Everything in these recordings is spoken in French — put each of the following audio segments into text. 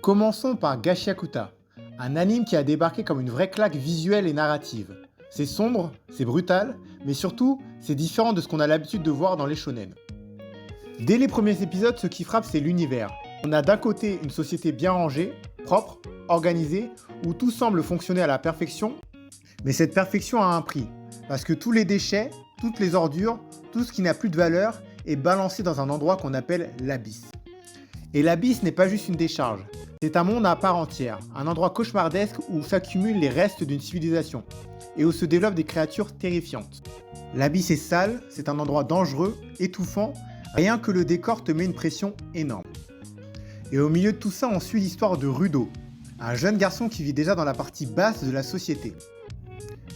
Commençons par Gashiakuta, un anime qui a débarqué comme une vraie claque visuelle et narrative. C'est sombre, c'est brutal, mais surtout, c'est différent de ce qu'on a l'habitude de voir dans les shonen. Dès les premiers épisodes, ce qui frappe, c'est l'univers. On a d'un côté une société bien rangée, propre, organisée, où tout semble fonctionner à la perfection, mais cette perfection a un prix, parce que tous les déchets, toutes les ordures, tout ce qui n'a plus de valeur est balancé dans un endroit qu'on appelle l'abysse. Et l'abysse n'est pas juste une décharge, c'est un monde à part entière, un endroit cauchemardesque où s'accumulent les restes d'une civilisation, et où se développent des créatures terrifiantes. L'abysse est sale, c'est un endroit dangereux, étouffant, rien que le décor te met une pression énorme. Et au milieu de tout ça, on suit l'histoire de Rudo, un jeune garçon qui vit déjà dans la partie basse de la société.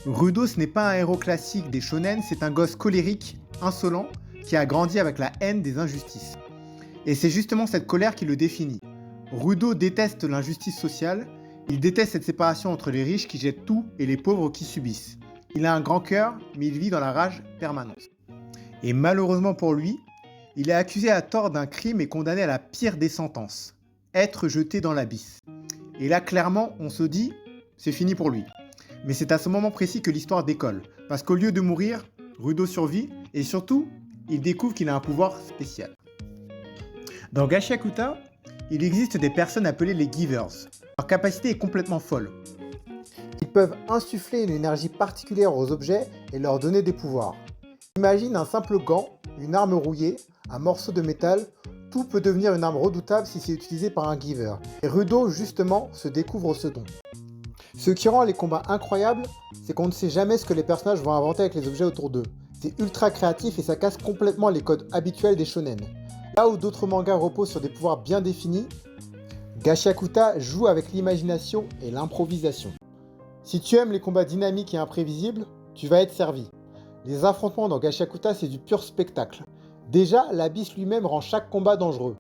Rudo, ce n'est pas un héros classique des shonen, c'est un gosse colérique, insolent, qui a grandi avec la haine des injustices. Et c'est justement cette colère qui le définit. Rudo déteste l'injustice sociale, il déteste cette séparation entre les riches qui jettent tout et les pauvres qui subissent. Il a un grand cœur, mais il vit dans la rage permanente. Et malheureusement pour lui, il est accusé à tort d'un crime et condamné à la pire des sentences, être jeté dans l'abysse. Et là, clairement, on se dit, c'est fini pour lui. Mais c'est à ce moment précis que l'histoire décolle, parce qu'au lieu de mourir, Rudo survit, et surtout, il découvre qu'il a un pouvoir spécial. Dans Gashiakuta, il existe des personnes appelées les Givers. Leur capacité est complètement folle. Ils peuvent insuffler une énergie particulière aux objets et leur donner des pouvoirs. Imagine un simple gant, une arme rouillée, un morceau de métal, tout peut devenir une arme redoutable si c'est utilisé par un Giver. Et Rudo, justement, se découvre ce don. Ce qui rend les combats incroyables, c'est qu'on ne sait jamais ce que les personnages vont inventer avec les objets autour d'eux. C'est ultra créatif et ça casse complètement les codes habituels des shonen. Là où d'autres mangas reposent sur des pouvoirs bien définis, Gashiakuta joue avec l'imagination et l'improvisation. Si tu aimes les combats dynamiques et imprévisibles, tu vas être servi. Les affrontements dans Gashiakuta, c'est du pur spectacle. Déjà, l'abysse lui-même rend chaque combat dangereux.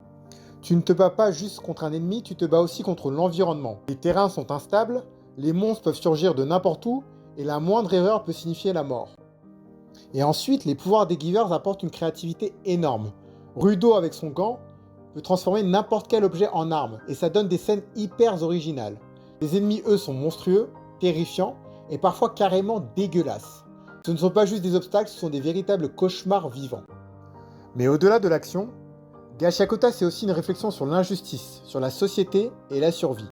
Tu ne te bats pas juste contre un ennemi, tu te bats aussi contre l'environnement. Les terrains sont instables, les monstres peuvent surgir de n'importe où, et la moindre erreur peut signifier la mort. Et ensuite, les pouvoirs des Givers apportent une créativité énorme. Rudo, avec son gant, peut transformer n'importe quel objet en arme, et ça donne des scènes hyper originales. Les ennemis, eux, sont monstrueux, terrifiants, et parfois carrément dégueulasses. Ce ne sont pas juste des obstacles, ce sont des véritables cauchemars vivants. Mais au-delà de l'action, Gashiakuta c'est aussi une réflexion sur l'injustice, sur la société et la survie.